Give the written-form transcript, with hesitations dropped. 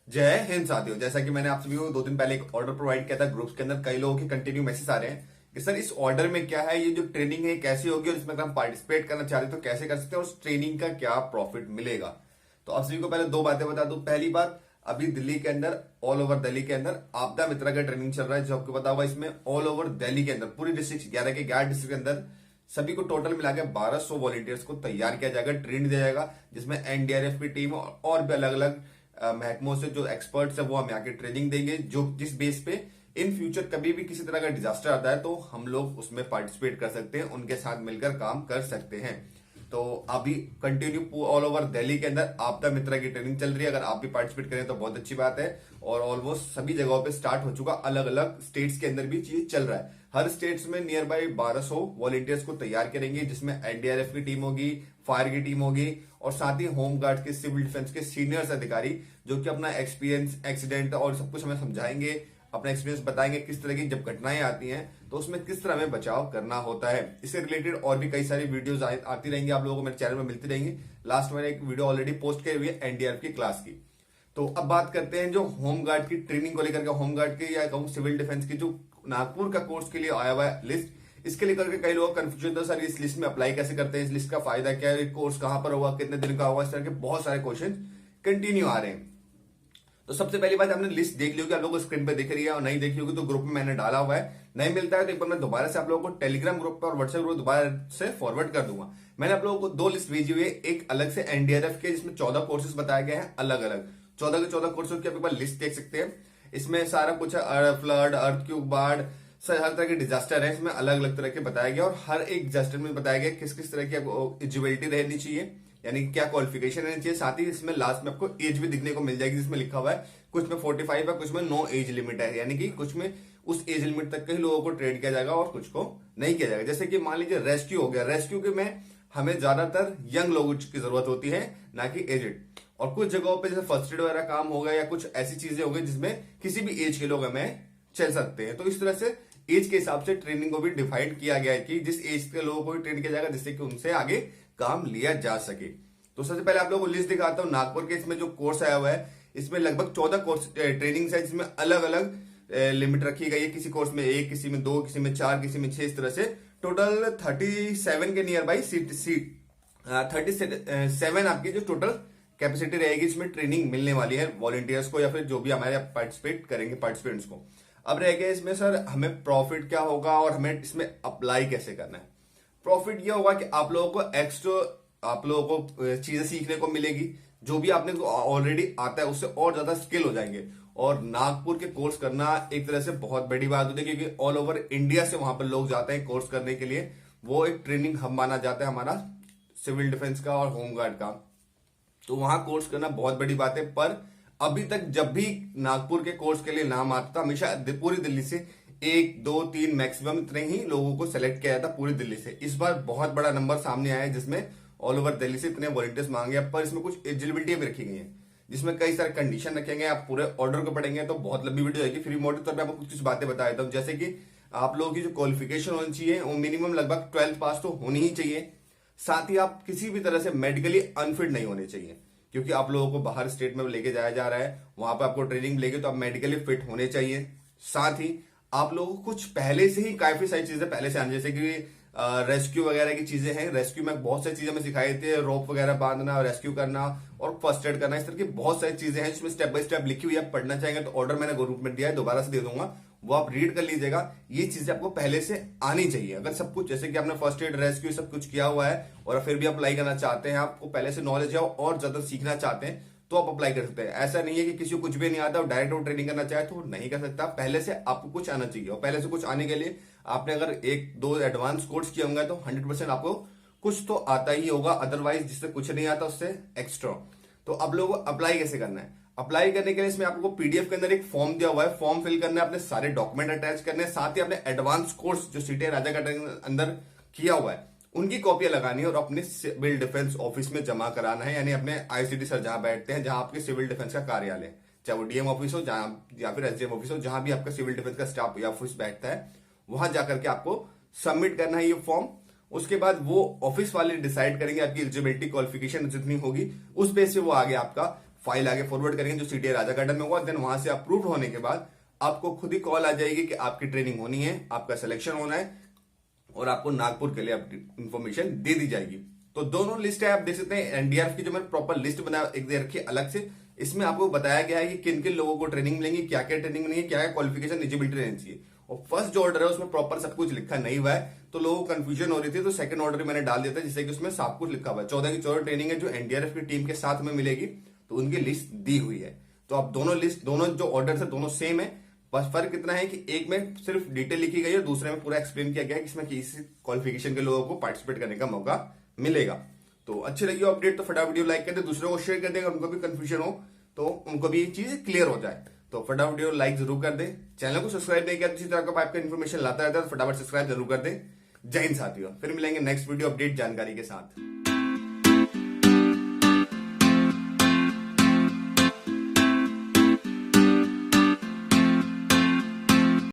जय हिंद साथियों। जैसा कि मैंने आप सभी को 2 दिन पहले एक ऑर्डर प्रोवाइड किया था ग्रुप्स के अंदर, कई लोगों के कंटिन्यू मैसेज आ रहे हैं कि सर इस ऑर्डर में क्या है, ये जो ट्रेनिंग है कैसी होगी और इसमें अगर हम पार्टिसिपेट करना चाहते हैं तो कैसे कर सकते हैं और उस ट्रेनिंग का क्या प्रॉफिट मिलेगा। तो आप सभी को पहले 2 बातें बता दूं। पहली बात, अभी दिल्ली के अंदर, ऑल ओवर दिल्ली के अंदर आपदा मित्रा का ट्रेनिंग चल रहा है, जो आपको पता होगा। इसमें ऑल ओवर दिल्ली के अंदर पूरी डिस्ट्रिक्ट 11 के 11 डिस्ट्रिक्ट के अंदर सभी को टोटल मिला के 1200 वॉलंटियर्स को तैयार किया जाएगा, ट्रेन दिया जाएगा, जिसमें एनडीआरएफ की टीम और भी अलग अलग महकमों से जो एक्सपर्ट्स है वो हमें आके ट्रेनिंग देंगे, जो जिस बेस पे इन फ्यूचर कभी भी किसी तरह का डिजास्टर आता है तो हम लोग उसमें पार्टिसिपेट कर सकते हैं, उनके साथ मिलकर काम कर सकते हैं। तो अभी कंटिन्यू ऑल ओवर दिल्ली के अंदर आपदा मित्रा की ट्रेनिंग चल रही है। अगर आप भी पार्टिसिपेट करें तो बहुत अच्छी बात है। और ऑलमोस्ट सभी जगहों पे स्टार्ट हो चुका, अलग अलग स्टेट्स के अंदर भी चीज चल रहा है। हर स्टेट्स में नियर बाई 1200 वॉलंटियर्स को तैयार करेंगे, जिसमें एनडीआरएफ की टीम होगी, फायर की टीम होगी और साथ ही होमगार्ड के, सिविल डिफेंस के सीनियर्स अधिकारी, जो कि अपना एक्सपीरियंस, एक्सीडेंट और सब कुछ हमें समझाएंगे, अपना एक्सपीरियंस बताएंगे किस तरह की जब घटनाएं आती हैं तो उसमें किस तरह हमें बचाव करना होता है। इससे रिलेटेड और भी कई सारी वीडियोस आती रहेंगी, आप लोगों को मेरे चैनल में मिलती रहेंगी। लास्ट मैंने एक वीडियो ऑलरेडी पोस्ट की हुई है एनडीआरएफ की क्लास की। तो अब बात करते हैं जो होमगार्ड की ट्रेनिंग को लेकर के, होमगार्ड की या कहूं सिविल डिफेंस की, जो नागपुर का कोर्स के लिए आया हुआ है लिस्ट, इसके लेकर के कई लोग कंफ्यूजन था, सर इस लिस्ट में अप्लाई कैसे करते हैं, इस लिस्ट का फायदा क्या है, कोर्स कहां पर होगा, कितने दिन का होगा, इस तरह के बहुत सारे क्वेश्चन कंटिन्यू आ रहे हैं। तो सबसे पहली बात, आपने लिस्ट देख ली होगी, आप लोगों को स्क्रीन पे दिख रही है, और नहीं देखी होगी तो ग्रुप में मैंने डाला हुआ है। नहीं मिलता है तो एक बार मैं दोबारा से आप लोगों को टेलीग्राम ग्रुप पर और व्हाट्सएप ग्रुप दोबारा से फॉरवर्ड कर दूंगा। मैंने आप लोगों को 2 लिस्ट भेजी हुई है, एक अलग से एनडीआरएफ के जिसमें 14 कोर्सेज बताए गए हैं अलग अलग, 14 के 14 कोर्सेज की आप एक बार लिस्ट देख सकते हैं। इसमें सारा कुछ है, फ्लड, अर्थक्वेक, बाढ़, हर तरह के डिजास्टर है इसमें अलग अलग तरह के बताया गया, और हर एक डिजास्टर में बताया गया किस किस तरह की आपको एलिजिबिलिटी रहनी चाहिए, यानी क्या क्वालिफिकेशन रहनी चाहिए। साथ ही इसमें लास्ट में आपको एज भी दिखने को मिल जाएगी, जिसमें लिखा हुआ है कुछ में 45 है, कुछ में नो एज लिमिट है, यानी कि कुछ में उस एज लिमिट तक के ही लोगों को ट्रेन किया जाएगा और कुछ को नहीं किया जाएगा। जैसे कि मान लीजिए रेस्क्यू हो गया, रेस्क्यू के में हमें ज्यादातर यंग लोगों की जरूरत होती है, ना कि एजेड। और कुछ जगहों पे जैसे फर्स्ट एड वगैरह काम होगा या कुछ ऐसी चीजें होगी जिसमें किसी भी एज के लोग हमें चल सकते हैं। तो इस तरह से एज के हिसाब से ट्रेनिंग को भी डिफाइंड किया गया है कि जिस एज के लोगों को भी ट्रेन किया जाएगा, जिससे कि उनसे आगे काम लिया जा सके। तो सबसे पहले आप लोगों को लिस्ट दिखाता हूं। नागपुर के इसमें जो कोर्स आया हुआ है, इसमें लगभग 14 कोर्स ट्रेनिंग है, जिसमें अलग अलग लिमिट रखी गई है। किसी कोर्स में 1, किसी में 2, किसी में 4, किसी में 6, इस तरह से टोटल 37 के नियर बाई सीट 37 आपकी जो टोटल कैपेसिटी रहेगी इसमें ट्रेनिंग मिलने वाली है वॉलंटियर्स को, या फिर जो भी हमारे पार्टिसिपेट करेंगे पार्टिसिपेंट्स को। अब रह गया इसमें सर हमें प्रॉफिट क्या होगा और हमें इसमें अप्लाई कैसे करना है। प्रॉफिट यह होगा कि आप लोगों को एक्स्ट्रा, आप लोगों को चीजें सीखने को मिलेगी, जो भी आपने ऑलरेडी आता है उससे और ज्यादा स्किल हो जाएंगे। और नागपुर के कोर्स करना एक तरह से बहुत बड़ी बात होती है, क्योंकि ऑल ओवर इंडिया से वहां पर लोग जाते हैं कोर्स करने के लिए। वो एक ट्रेनिंग हब माना जाता है हमारा सिविल डिफेंस का और होमगार्ड का। तो वहां कोर्स करना बहुत बड़ी बात है। पर अभी तक जब भी नागपुर के कोर्स के लिए नाम आता था, हमेशा पूरी दिल्ली से 1, 2, 3 मैक्सिमम इतने ही लोगों को सेलेक्ट किया जाता पूरी दिल्ली से। इस बार बहुत बड़ा नंबर सामने आया है, जिसमें ऑल ओवर दिल्ली से इतने वॉलंटियर्स मांगे, पर इसमें कुछ एलिजिबिलिटी भी रखी गई है, जिसमें कई सारे कंडीशन रखे गए। आप पूरे ऑर्डर को पढ़ेंगे तो बहुत लंबी वीडियो आएगी, फ्री मोटे तौर पर आपको कुछ कुछ बातें बता देता हूं। जैसे कि आप लोगों की जो क्वालिफिकेशन होनी चाहिए वो मिनिमम लगभग 12th पास तो होनी ही चाहिए। साथ ही आप किसी भी तरह से मेडिकली अनफिट नहीं होने चाहिए, क्योंकि आप लोगों को बाहर स्टेट में लेके जाया जा रहा है, वहां पर आपको ट्रेनिंग मिलेगी, तो आप मेडिकली फिट होने चाहिए। साथ ही आप लोगों को कुछ पहले से ही काफी सारी चीजें पहले से आने, जैसे कि रेस्क्यू वगैरह की चीजें हैं। रेस्क्यू में बहुत सारी चीजें हमें सिखाई थी, रोप वगैरह बांधना, रेस्क्यू करना और फर्स्ट एड करना, इस तरह की बहुत सारी चीजें हैं जिसमें स्टेप बाय स्टेप लिखी हुई है। आप पढ़ना चाहेंगे तो ऑर्डर मैंने ग्रुप में दिया है, दोबारा से दे दूंगा, वो आप रीड कर लीजिएगा। ये चीजें आपको पहले से आनी चाहिए। अगर सब कुछ जैसे कि आपने फर्स्ट एड, रेस्क्यू सब कुछ किया हुआ है और फिर भी अप्लाई करना चाहते हैं, आपको पहले से नॉलेज है और ज्यादा सीखना चाहते हैं, तो आप अप्लाई कर सकते हैं। ऐसा नहीं है कि किसी को कुछ भी नहीं आता और डायरेक्ट वो ट्रेनिंग करना चाहे तो नहीं कर सकता। पहले से आपको कुछ आना चाहिए, और पहले से कुछ आने के लिए आपने अगर 1-2 एडवांस कोर्स किए होंगे तो 100% आपको कुछ तो आता ही होगा, अदरवाइज जिससे कुछ नहीं आता उससे एक्स्ट्रा। तो अब लोगों को अप्लाई कैसे करना है। अप्लाई करने के लिए इसमें आपको पीडीएफ के अंदर एक फॉर्म दिया हुआ है, फॉर्म फिल करना है, अपने सारे डॉक्यूमेंट अटैच करने हैं, साथ ही अपने एडवांस कोर्स जो सीटे राजा का अंदर किया हुआ है उनकी कॉपियां लगानी है और अपने सिविल डिफेंस ऑफिस में जमा कराना है, यानी अपने आईसीडी सर जहां बैठते हैं, जहां आपके सिविल डिफेंस का कार्यालय, चाहे वो डीएम ऑफिस हो जहां या फिर एसडीएम ऑफिस हो, जहां भी आपका सिविल डिफेंस का स्टाफ या ऑफिस बैठता है, वहां जाकर के आपको सबमिट करना है ये फॉर्म। उसके बाद वो ऑफिस वाले डिसाइड करेंगे आपकी एलिजिबिलिटी क्वालिफिकेशन जितनी होगी, उस बेस से वो आगे आपका फाइल आगे फॉरवर्ड करेंगे जो सीटीए राजा गार्डन में हुआ, देन वहां से अप्रूव होने के बाद आपको खुद ही कॉल आ जाएगी कि आपकी ट्रेनिंग होनी है, आपका सिलेक्शन होना है और आपको नागपुर के लिए आपकी इंफॉर्मेशन दे दी जाएगी। तो दोनों लिस्ट है, आप देख सकते हैं एनडीआरएफ की जो मैंने प्रॉपर लिस्ट बना एक दे रखी है अलग से, इसमें आपको बताया गया है कि किन किन लोगों को ट्रेनिंग मिलेंगी, क्या क्या ट्रेनिंग मिलेंगी, क्या क्या क्वालिफिकेशन एलिजिबिलिटी रहनी चाहिए। और फर्स्ट जो ऑर्डर है उसमें प्रॉपर सब कुछ लिखा नहीं हुआ है, तो लोगों को कंफ्यूजन हो रही थी, तो सेकंड ऑर्डर मैंने डाल दिया था जिससे कि उसमें सब कुछ लिखा हुआ है। 14 की 14 ट्रेनिंग है जो एनडीआरएफ की टीम के साथ में मिलेगी, तो उनकी लिस्ट दी हुई है। तो आप दोनों जो ऑर्डर है दोनों सेम है, बस फर्क इतना है कि एक में सिर्फ डिटेल लिखी गई है, दूसरे में पूरा एक्सप्लेन किया गया है कि इसमें किसी क्वालिफिकेशन के लोगों को पार्टिसिपेट करने का मौका मिलेगा। तो अच्छी लगी अपडेट तो फटाफट वीडियो लाइक कर दे, दूसरों को शेयर कर देगा, उनको भी कंफ्यूजन हो तो उनको भी ये चीज क्लियर हो जाए। तो फटाफट वीडियो लाइक जरूर कर दे, चैनल को सब्सक्राइब नहीं किया इसी तरह का आपका इन्फॉर्मेशन लाता रहता है तो फटाफट सब्सक्राइब जरूर कर दे। जय हिंद साथियों, फिर मिलेंगे नेक्स्ट वीडियो अपडेट जानकारी के साथ।